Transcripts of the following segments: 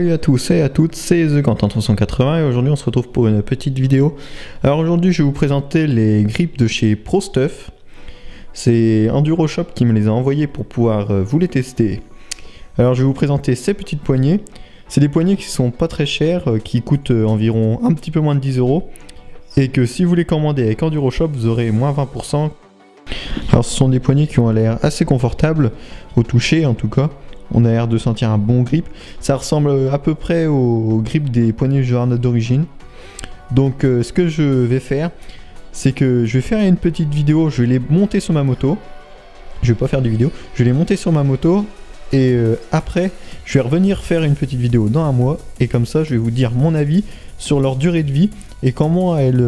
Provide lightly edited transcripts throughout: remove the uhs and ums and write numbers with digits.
Salut à tous et à toutes, c'est The Quentin 380 et aujourd'hui on se retrouve pour une petite vidéo. Alors aujourd'hui je vais vous présenter les grips de chez ProStuff. C'est EnduroShop qui me les a envoyés pour pouvoir vous les tester. Alors je vais vous présenter ces petites poignées. C'est des poignées qui sont pas très chères, qui coûtent environ un petit peu moins de 10 € et que si vous les commandez avec EnduroShop vous aurez moins 20%. Alors ce sont des poignées qui ont l'air assez confortables, au toucher en tout cas. On a l'air de sentir un bon grip. Ça ressemble à peu près au grip des poignées Johanna d'origine. Donc ce que je vais faire, c'est que je vais faire une petite vidéo. Je vais les monter sur ma moto. Je vais pas faire de vidéo. Je vais les monter sur ma moto. Et après, je vais revenir faire une petite vidéo dans un mois. Et comme ça, je vais vous dire mon avis sur leur durée de vie. Et comment elles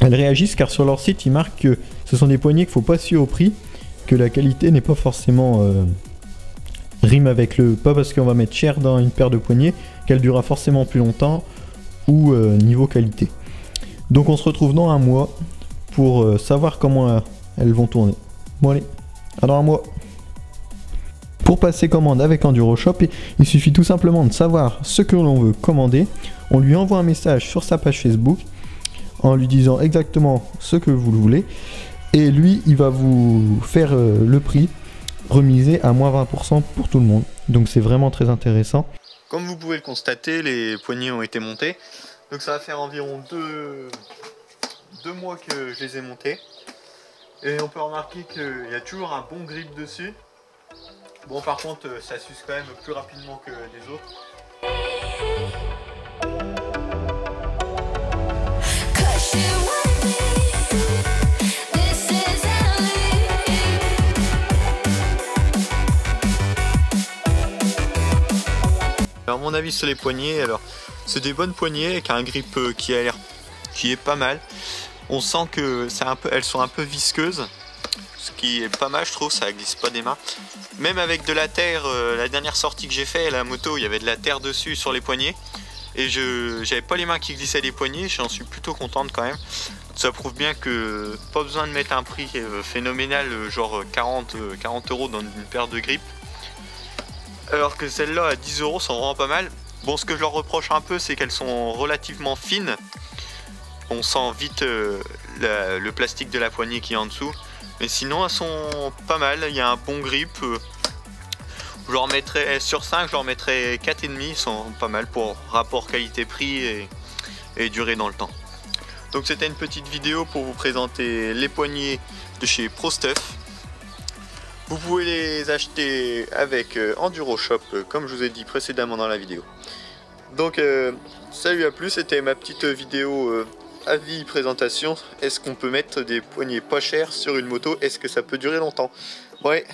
réagissent. Car sur leur site, ils marquent que ce sont des poignées qu'il ne faut pas suivre au prix. Que la qualité n'est pas forcément... rime avec le pas parce qu'on va mettre cher dans une paire de poignées qu'elle durera forcément plus longtemps ou niveau qualité. Donc on se retrouve dans un mois pour savoir comment elles vont tourner. Bon allez, à dans un mois. Pour passer commande avec EnduroShop, il suffit tout simplement de savoir ce que l'on veut commander. On lui envoie un message sur sa page Facebook en lui disant exactement ce que vous voulez et lui il va vous faire le prix remisé à moins 20% pour tout le monde. Donc c'est vraiment très intéressant. Comme vous pouvez le constater, les poignées ont été montées. Donc ça va faire environ deux mois que je les ai montées. Et on peut remarquer qu'il y a toujours un bon grip dessus. Bon par contre ça s'use quand même plus rapidement que les autres. Alors mon avis sur les poignées, alors c'est des bonnes poignées avec un grip qui est pas mal. On sent que elles sont un peu visqueuses, ce qui est pas mal je trouve, ça glisse pas des mains. Même avec de la terre, la dernière sortie que j'ai fait, la moto, il y avait de la terre dessus sur les poignets. Et j'avais pas les mains qui glissaient des poignets, j'en suis plutôt contente quand même. Ça prouve bien que pas besoin de mettre un prix phénoménal, genre 40 € dans une paire de grips. Alors que celles-là à 10 € sont vraiment pas mal. Bon, ce que je leur reproche un peu, c'est qu'elles sont relativement fines. On sent vite le plastique de la poignée qui est en dessous. Mais sinon, elles sont pas mal. Il y a un bon grip. Je leur mettrais sur 5, je leur mettrais 4,5. Ils sont pas mal pour rapport qualité-prix et durée dans le temps. Donc c'était une petite vidéo pour vous présenter les poignées de chez ProStuff. Vous pouvez les acheter avec EnduroShop, comme je vous ai dit précédemment dans la vidéo. Donc, salut à plus, c'était ma petite vidéo avis présentation. Est-ce qu'on peut mettre des poignées pas chères sur une moto? Est-ce que ça peut durer longtemps? Ouais.